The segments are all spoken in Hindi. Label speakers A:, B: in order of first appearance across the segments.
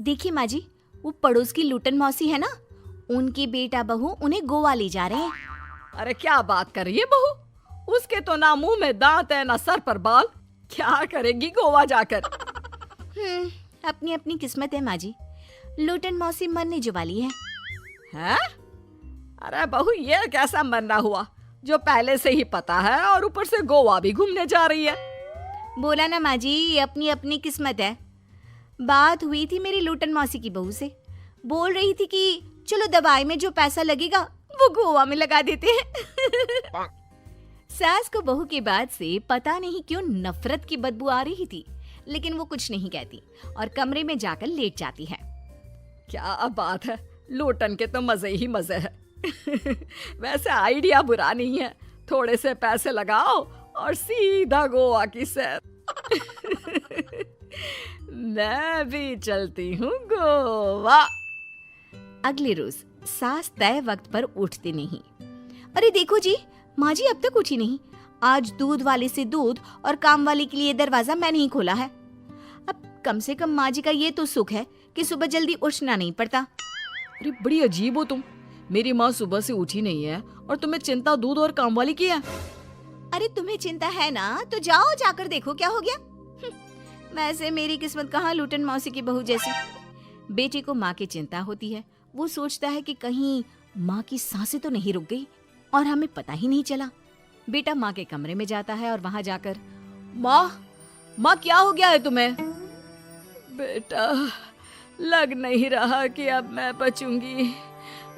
A: देखिए माँ जी, वो पड़ोस की लूटन मौसी है ना, उनकी बेटा बहू उन्हें गोवा ले जा रहे हैं।
B: अरे क्या बात कर रही है बहू, उसके तो ना मुंह में दांत है ना सर पर बाल, क्या करेगी गोवा जाकर।
A: अपनी अपनी किस्मत है माँ जी, लूटन मौसी मरने जो वाली है।
B: हैं? अरे बहू ये कैसा मरना हुआ जो पहले से ही पता है और ऊपर से गोवा भी घूमने जा रही है।
A: बोला ना माँ जी, ये अपनी अपनी किस्मत है। बात हुई थी मेरी लूटन मौसी की बहू से, बोल रही थी कि चलो दवाई में जो पैसा लगेगा वो गोवा में लगा देते हैं। सास को बहू की बात से पता नहीं क्यों नफरत की बदबू आ रही थी, लेकिन वो कुछ नहीं कहती और कमरे में जाकर लेट जाती है।
B: क्या बात है, लूटन के तो मजे ही मजे है। वैसे आइडिया बुरा नहीं है, थोड़े से पैसे लगाओ और सीधा गोवा की सैर। मैं भी चलती हूँ गोवा।
A: अगले रोज सास तय वक्त पर उठती नहीं। अरे देखो जी, माँ जी अब तक उठी नहीं। आज दूध वाले से दूध और काम वाले के लिए दरवाजा मैंने ही खोला है। अब कम से कम माँ जी का ये तो सुख है कि सुबह जल्दी उठना नहीं पड़ता।
B: अरे बड़ी अजीब हो तुम, मेरी माँ सुबह से उठी नहीं है और तुम्हें चिंता दूध और काम वाली की है।
A: अरे तुम्हें चिंता है ना तो जाओ जाकर देखो क्या हो गया। वैसे मेरी किस्मत कहाँ लूटन मौसी की बहू जैसी। बेटे को माँ की चिंता होती है, वो सोचता है कि कहीं माँ की सांसें तो नहीं रुक गई और हमें पता ही नहीं चला। बेटा माँ के कमरे में जाता है और वहां जाकर,
B: माँ क्या हो गया है तुम्हें? बेटा लग नहीं रहा कि अब मैं बचूंगी,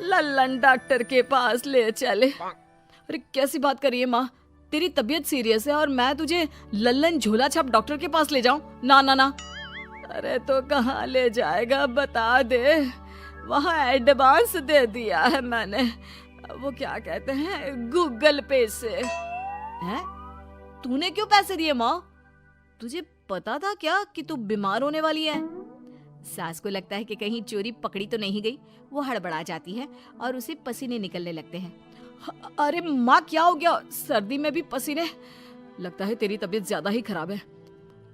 B: लल्लन डॉक्टर के पास ले चले। अरे कैसी बात कर रही है माँ, तेरी तबीयत सीरियस है और मैं तुझे लल्लन झोला छाप डॉक्टर के पास ले जाऊं? ना ना ना। अरे तो कहाँ ले जाएगा बता दे, वहाँ एडवांस दे दिया है मैंने, वो क्या कहते हैं गूगल पे से। हैं? तूने क्यों पैसे दिए माँ? तुझे पता था क्या कि तू बीमार होने वाली है?
A: सास को लगता है कि कहीं चोरी पकड़ी तो नहीं गई। वो हड़बड़ा जाती है और उसे पसीने निकलने लगते हैं।
B: अरे माँ क्या हो गया, सर्दी में भी पसीने? लगता है तेरी तबीयत ज्यादा ही खराब है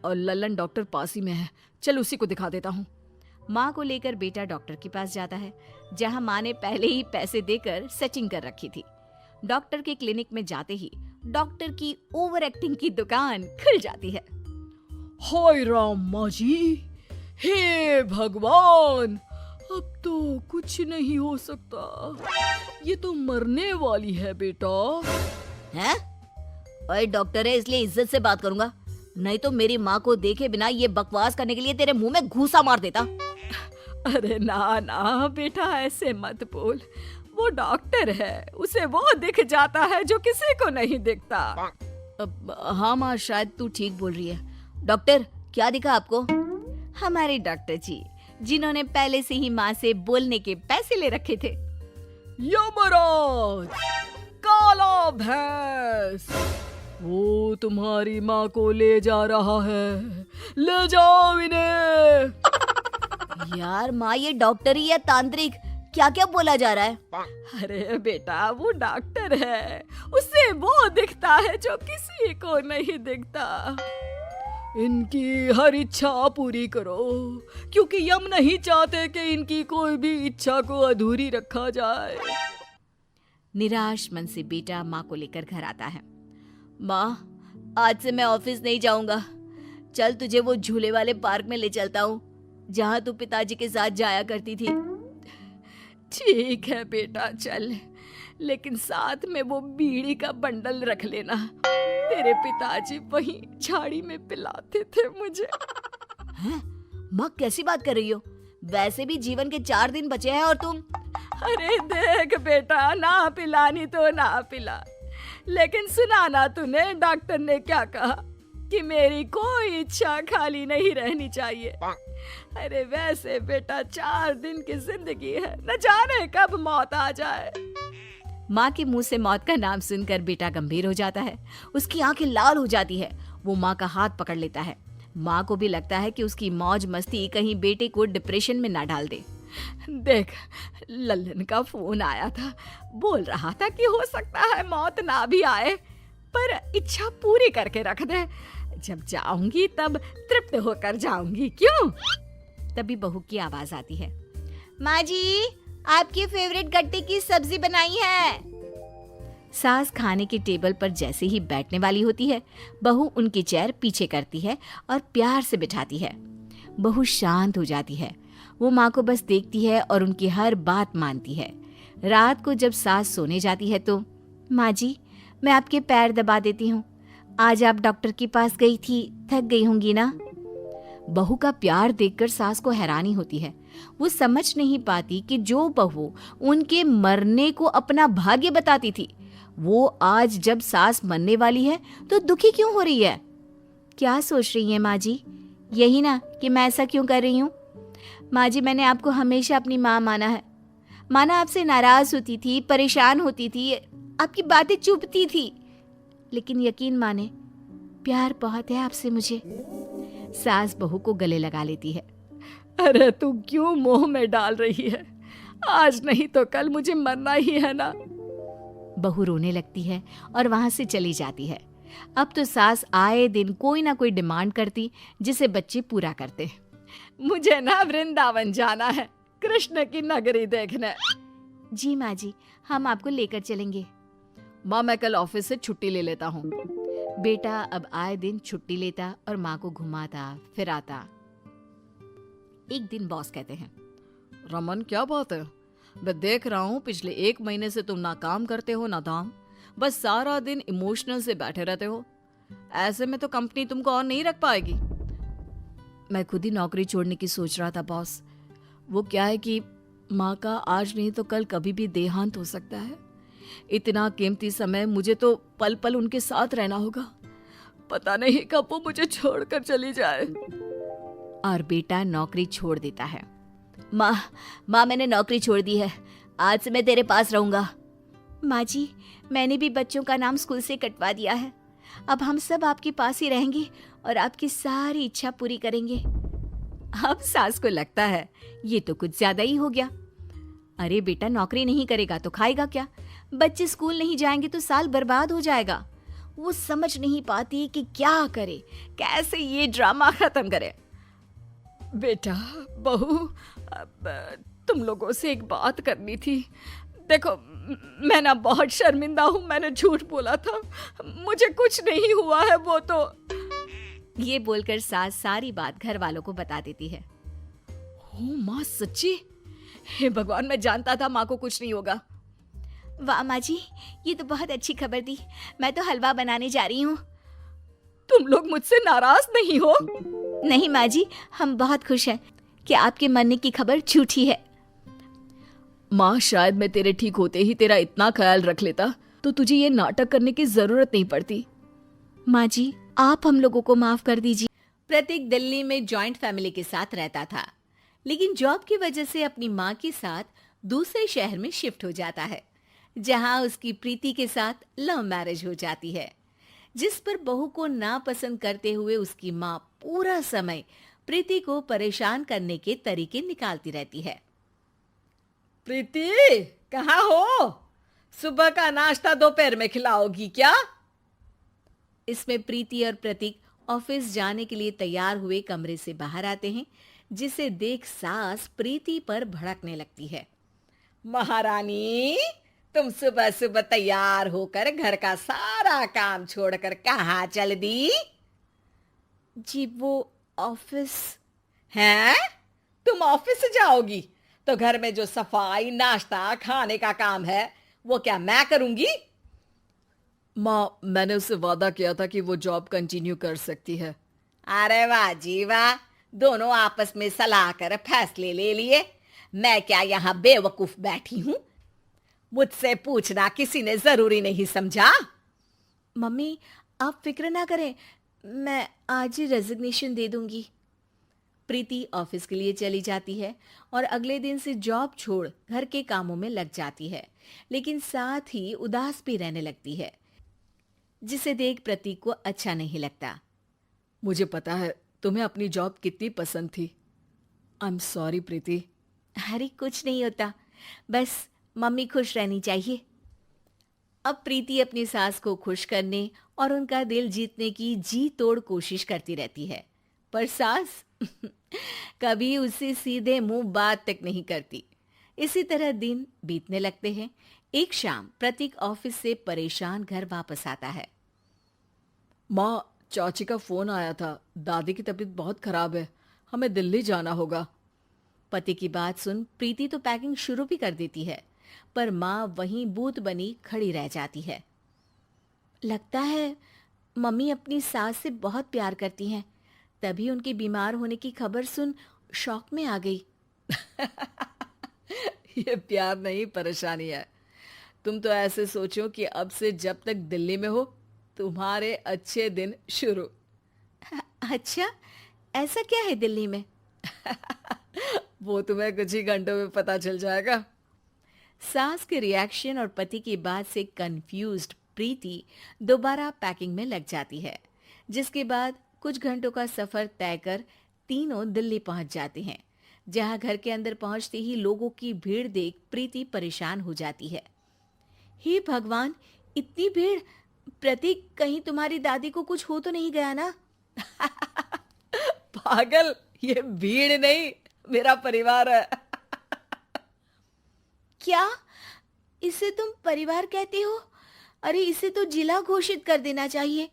B: और लल्लन डॉक्टर पास ही में है, चल उसी को दिखा देता हूँ।
A: माँ को लेकर बेटा डॉक्टर के पास जाता है, जहाँ माँ ने पहले ही पैसे देकर सेटिंग कर रखी थी। डॉक्टर के क्लिनिक में जाते ही डॉक्टर की ओवर एक्टिंग की दुकान खुल जाती है।
B: हाय राम माँ जी, हे भगवान, अब तो कुछ नहीं हो सकता, ये तो मरने वाली है बेटा।
A: हैं? ओए डॉक्टर है इसलिए इज्जत से बात करूंगा, नहीं तो मेरी माँ को देखे बिना ये बकवास करने के लिए तेरे मुंह में घूसा मार देता।
B: अरे ना ना बेटा ऐसे मत बोल, वो डॉक्टर है, उसे वो दिख जाता है जो किसी को नहीं दिखता।
A: हाँ माँ शायद तू ठीक बोल रही है। डॉक्टर क्या दिखा आपको? हमारे डॉक्टर जी, जिन्होंने पहले से ही माँ से बोलने के पैसे ले रखे थे।
B: यमराज, काला भैंस, वो तुम्हारी माँ को ले जा रहा है, ले जाओ इन्हें।
A: यार माँ ये डॉक्टर ही या तांत्रिक, क्या क्या बोला जा रहा है?
B: अरे बेटा वो डॉक्टर है, उसे वो दिखता है जो किसी को नहीं दिखता। इनकी हर इच्छा पूरी करो, क्योंकि यम नहीं चाहते कि इनकी कोई भी इच्छा को अधूरी रखा जाए।
A: निराश मन से बेटा माँ को लेकर घर आता है। माँ आज से मैं ऑफिस नहीं जाऊंगा, चल तुझे वो झूले वाले पार्क में ले चलता हूँ जहाँ तू पिताजी के साथ जाया करती थी।
B: ठीक है बेटा चल, लेकिन साथ में वो बीड़ी का बंडल रख लेना, तेरे पिताजी वहीं झाड़ी में पिलाते थे मुझे।
A: हैं? माँ कैसी बात कर रही हो? वैसे भी जीवन के 4 दिन बचे हैं और तुम।
B: अरे देख बेटा, ना पिलानी तो ना पिला, लेकिन सुना ना तूने डॉक्टर ने क्या कहा कि मेरी कोई इच्छा खाली नहीं रहनी चाहिए। अरे वैसे बेटा 4 दिन की जिंदगी है, न जाने कब मौत आ जाए।
A: माँ के मुंह से मौत का नाम सुनकर बेटा गंभीर हो जाता है, उसकी आंखें लाल हो जाती है। वो माँ का हाथ पकड़ लेता है। माँ को भी लगता है कि उसकी मौज मस्ती कहीं बेटे को डिप्रेशन में ना डाल दे।
B: देख लल्लन का फोन आया था, बोल रहा था कि हो सकता है मौत ना भी आए, पर इच्छा पूरी करके रख दे, जब जाऊंगी तब तृप्त होकर जाऊंगी। क्यों?
A: तभी बहू की आवाज आती है, माँ जी आपकी फेवरेट गट्टे की सब्जी बनाई है। सास खाने के टेबल पर जैसे ही बैठने वाली होती है, बहू उनकी चेयर पीछे करती है और प्यार से बिठाती है। बहू शांत हो जाती है। वो माँ को बस देखती है और उनकी हर बात मानती है। रात को जब सास सोने जाती है तो, माँ जी मैं आपके पैर दबा देती हूँ, आज आप डॉक्टर के पास गई थी, थक गई होंगी ना। बहू का प्यार देखकर सास को हैरानी होती है। वो समझ नहीं पाती कि जो बहू उनके मरने को अपना भाग्य बताती थी, वो आज जब सास मरने वाली है तो दुखी क्यों हो रही है। क्या सोच रही है माँ जी? यही ना कि मैं ऐसा क्यों कर रही हूँ। माँ जी मैंने आपको हमेशा अपनी माँ माना है। माना आपसे नाराज होती थी, परेशान होती थी, आपकी बातें चुभती थी, लेकिन यकीन माने प्यार बहुत है आपसे मुझे। सास बहू को गले लगा लेती है।
B: अरे तू क्यों मोह में डाल रही है? आज नहीं तो कल मुझे मरना ही है ना।
A: बहू रोने लगती है और वहां से चली जाती है। अब तो सास आए दिन कोई ना कोई डिमांड करती जिसे बच्चे पूरा करते।
B: मुझे ना वृंदावन जाना है, कृष्ण की नगरी देखने।
A: जी माँ जी हम आपको लेकर चलेंगे।
B: माँ मैं कल ऑफिस से छुट्टी ले लेता हूँ।
A: बेटा अब आए दिन छुट्टी लेता और माँ को घुमाता फिराता। एक दिन बॉस कहते हैं,
B: रमन क्या बात है, मैं देख रहा हूँ पिछले 1 महीने से तुम ना काम करते हो ना दाम, बस सारा दिन इमोशनल से बैठे रहते हो। ऐसे में तो कंपनी तुमको और नहीं रख पाएगी।
A: मैं खुद ही नौकरी छोड़ने की सोच रहा था बॉस।
B: वो क्या है कि माँ का आज नहीं तो कल कभी भी देहांत हो सकता है। इतना कीमती समय मुझे तो पल पल उनके साथ रहना होगा। पता नहीं कब वो मुझे छोड़कर चली जाए।
A: और बेटा नौकरी छोड़ देता है। माँ मैंने नौकरी छोड़ दी है, आज से मैं तेरे पास रहूंगा। माँ जी मैंने भी बच्चों का नाम स्कूल से कटवा दिया है, अब हम सब आपके पास ही रहेंगे और आपकी सारी इच्छा पूरी करेंगे। अब सास को लगता है ये तो कुछ ज्यादा ही हो गया। अरे बेटा नौकरी नहीं करेगा तो खाएगा क्या? बच्चे स्कूल नहीं जाएंगे तो साल बर्बाद हो जाएगा। वो समझ नहीं पाती कि क्या करे, कैसे ये ड्रामा खत्म करे।
B: बेटा बहू तुम लोगों से एक बात करनी थी। देखो मैं ना बहुत शर्मिंदा हूँ, मैंने झूठ बोला था, मुझे कुछ नहीं हुआ है। वो तो
A: ये बोलकर सास सारी बात घर वालों को बता देती है।
B: ओ माँ सच्ची? हे भगवान मैं जानता था माँ को कुछ नहीं होगा।
A: वाह माँ जी ये तो बहुत अच्छी खबर दी, मैं तो हलवा बनाने जा रही हूँ।
B: तुम लोग मुझसे नाराज नहीं हो?
A: नहीं माँ जी हम बहुत खुश हैं कि आपके मरने की खबर झूठी है।
B: माँ शायद मैं तेरे ठीक होते ही तेरा इतना ख्याल रख लेता तो तुझे ये नाटक करने की जरूरत नहीं पड़ती।
A: माँ जी आप हम लोगों को माफ कर दीजिए। प्रतीक दिल्ली में जॉइंट फैमिली के साथ रहता था, लेकिन जॉब की वजह से अपनी माँ के साथ दूसरे शहर में शिफ्ट हो जाता है, जहां उसकी प्रीति के साथ लव मैरिज हो जाती है, जिस पर बहू को नापसंद करते हुए उसकी माँ पूरा समय प्रीति को परेशान करने के तरीके निकालती रहती है।
B: प्रीति कहाँ हो? सुबह का नाश्ता दोपहर में खिलाओगी क्या?
A: इसमें प्रीति और प्रतीक ऑफिस जाने के लिए तैयार हुए कमरे से बाहर आते हैं, जिसे देख सास प्रीति पर भड़कने लगती है।
B: महारानी तुम सुबह सुबह तैयार होकर घर का सारा काम छोड़कर कहाँ चल दी?
A: जी वो ऑफिस।
B: हैं? तुम ऑफिस से जाओगी तो घर में जो सफाई नाश्ता खाने का काम है वो क्या मैं करूंगी? माँ मैंने उससे वादा किया था कि वो जॉब कंटिन्यू कर सकती है। अरे वाह जी वाह, दोनों आपस में सलाह कर फैसले ले लिए। मैं क्या यहाँ बेवकूफ बैठी हूँ? मुझसे पूछना किसी ने जरूरी नहीं समझा?
A: मम्मी आप फिक्र ना करें, मैं आज ही रेजिग्नेशन दे दूंगी। प्रीति ऑफिस के लिए चली जाती है और अगले दिन से जॉब छोड़ घर के कामों में लग जाती है, लेकिन साथ ही उदास भी रहने लगती है, जिसे देख प्रतीक को अच्छा नहीं लगता।
B: मुझे पता है तुम्हें अपनी जॉब कितनी पसंद थी। आई एम सॉरी प्रीति।
A: अरे कुछ नहीं होता, बस मम्मी खुश रहनी चाहिए। अब प्रीति अपनी सास को खुश करने और उनका दिल जीतने की जी तोड़ कोशिश करती रहती है, पर सास कभी उससे सीधे मुंह बात तक नहीं करती। इसी तरह दिन बीतने लगते हैं। एक शाम प्रतीक ऑफिस से परेशान घर वापस आता है।
B: माँ, चाची का फोन आया था। दादी की तबीयत बहुत खराब है, हमें दिल्ली जाना होगा।
A: पति की बात सुन प्रीति तो पैकिंग शुरू भी कर देती है, पर माँ वहीं बूत बनी खड़ी रह जाती है। लगता है मम्मी अपनी सास से बहुत प्यार करती हैं, तभी उनके बीमार होने की खबर सुन शॉक में आ गई।
B: ये प्यार नहीं, परेशानी है। तुम तो ऐसे सोचो कि अब से जब तक दिल्ली में हो तुम्हारे अच्छे दिन शुरू।
A: अच्छा, ऐसा क्या है दिल्ली में?
B: वो तुम्हें कुछ ही घंटों में पता चल जाएगा।
A: सास के रिएक्शन और पति की बात से कंफ्यूज्ड प्रीति दोबारा पैकिंग में लग जाती है, जिसके बाद कुछ घंटों का सफर तय कर तीनों दिल्ली पहुंच जाते हैं, जहां घर के अंदर पहुंचते ही लोगों की भीड़ देख प्रीति परेशान हो जाती है। हे भगवान, इतनी भीड़! प्रतीक, कहीं तुम्हारी दादी को कुछ हो तो नहीं गया ना?
B: पागल, ये भीड़ नहीं, मेरा परिवार है।
A: क्या इसे तुम परिवार कहते हो? अरे इसे तो जिला घोषित कर देना चाहिए।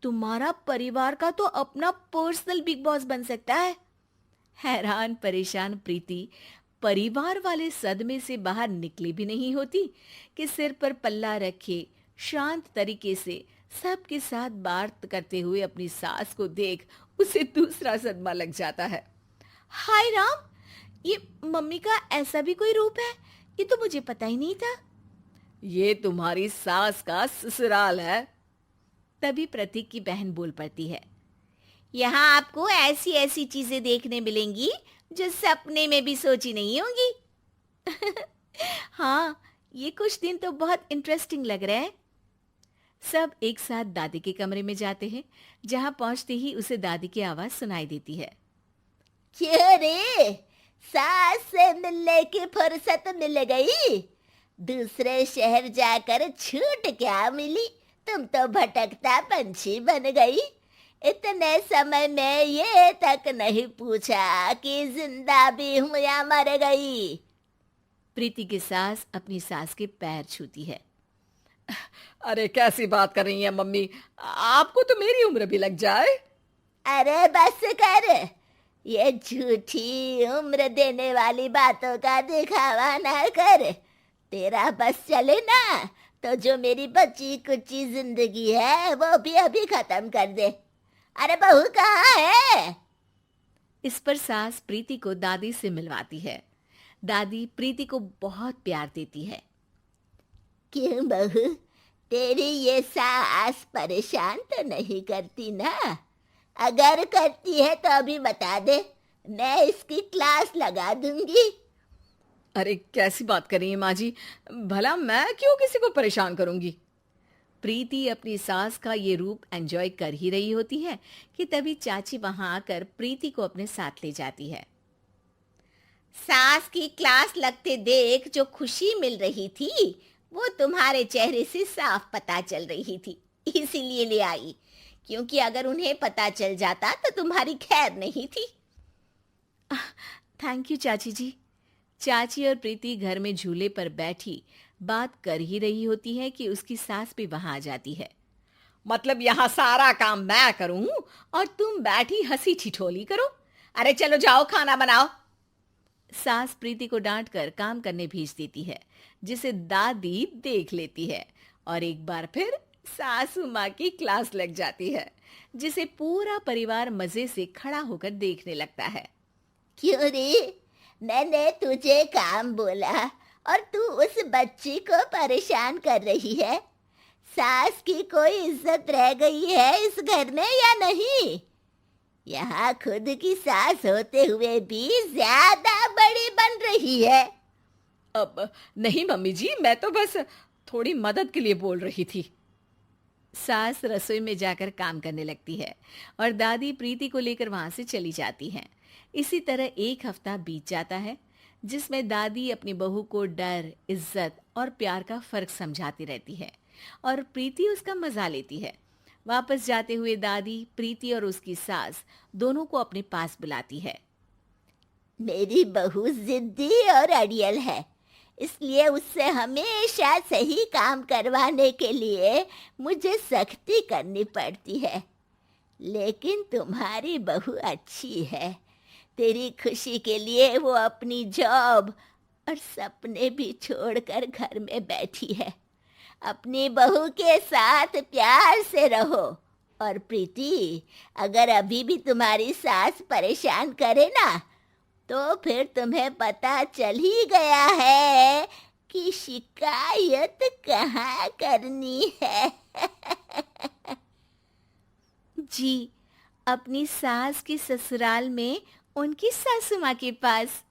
A: तुम्हारा परिवार का तो अपना पर्सनल बिग बॉस बन सकता है। हैरान परेशान प्रीति परिवार वाले सदमे से बाहर निकली भी नहीं होती कि सिर पर पल्ला रखे शांत तरीके से सबके साथ बात करते हुए अपनी सास को देख उसे दूसरा सदमा लग जाता है। हाय राम, ये मम्मी का ऐसा भी कोई रूप है? ये तो मुझे पता ही नहीं था।
B: ये तुम्हारी सास का ससुराल है।
A: तभी प्रतीक की बहन बोल पड़ती है। यहाँ आपको ऐसी ऐसी चीजें देखने मिलेंगी जो सपने में भी सोची नहीं होंगी। हाँ, ये कुछ दिन तो बहुत इंटरेस्टिंग लग रहे हैं। सब एक साथ दादी के कमरे में जाते हैं, जहां पहुंचते ही उसे दादी की आवाज सुनाई देती है।
C: क्यों रे, सास से मिलने की फुर्सत मिल गई? दूसरे शहर जाकर छूट क्या मिली? तुम तो भटकता पंछी बन गई। इतने समय में ये तक नहीं पूछा कि जिंदा भी हूं या मर गई।
A: प्रीति की सास अपनी सास के पैर छूती है।
B: अरे कैसी बात कर रही है मम्मी, आपको तो मेरी उम्र भी लग जाए।
C: अरे बस कर, ये झूठी उम्र देने वाली बातों का दिखावा ना कर। तेरा बस चले ना तो जो मेरी बची कुची जिंदगी है वो भी अभी खत्म कर दे। अरे बहू कहाँ है?
A: इस पर सास प्रीति को दादी से मिलवाती है। दादी प्रीति को बहुत प्यार देती है।
C: क्यों बहू, तेरी ये सास परेशान तो नहीं करती ना? अगर करती है तो अभी बता दे, मैं इसकी क्लास लगा दूंगी।
B: अरे कैसी बात कर रही है माँ जी, भला मैं क्यों किसी को परेशान करूंगी।
A: प्रीति अपनी सास का ये रूप एंजॉय कर ही रही होती है कि तभी चाची वहां आकर प्रीति को अपने साथ ले जाती है।
C: सास की क्लास लगते देख जो खुशी मिल रही थी वो तुम्हारे चेहरे से साफ पता चल रही थी, इसीलिए ले आई। क्योंकि अगर उन्हें पता चल जाता तो तुम्हारी खैर नहीं थी।
A: थैंक यू चाची जी। चाची और प्रीति घर में झूले पर बैठी बात कर ही रही होती है कि उसकी सास भी वहां आ जाती है।
B: मतलब यहाँ सारा काम मैं करूं और तुम बैठी हंसी ठिठोली करो? अरे चलो जाओ, खाना बनाओ।
A: सास प्रीति को डांट कर काम करने भेज देती है, जिसे दादी देख लेती है और एक बार फिर सासू माँ की क्लास लग जाती है, जिसे पूरा परिवार मजे से खड़ा होकर देखने लगता है।
C: क्यों रे, मैंने तुझे काम बोला और तू उस बच्ची को परेशान कर रही है? सास की कोई इज्जत रह गई है इस घर में या नहीं? यहाँ खुद की सास होते हुए भी ज्यादा बड़ी बन रही है।
B: अब नहीं मम्मी जी, मैं तो बस थोड़ी मदद के लिए बोल रही थी।
A: सास रसोई में जाकर काम करने लगती है और दादी प्रीति को लेकर वहां से चली जाती हैं। इसी तरह एक हफ्ता बीत जाता है, जिसमें दादी अपनी बहू को डर, इज्जत और प्यार का फर्क समझाती रहती है और प्रीति उसका मजा लेती है। वापस जाते हुए दादी प्रीति और उसकी सास दोनों को अपने पास बुलाती है
C: मेरी बहू जिद्दी और अड़ियल है, इसलिए उससे हमेशा सही काम करवाने के लिए मुझे सख्ती करनी पड़ती है। लेकिन तुम्हारी बहू अच्छी है, तेरी खुशी के लिए वो अपनी जॉब और सपने भी छोड़कर घर में बैठी है। अपनी बहू के साथ प्यार से रहो। और प्रीति, अगर अभी भी तुम्हारी सास परेशान करे ना, तो फिर तुम्हें पता चल ही गया है कि शिकायत कहाँ करनी है।
A: जी, अपनी सास के ससुराल में उनकी सासू माँ के पास।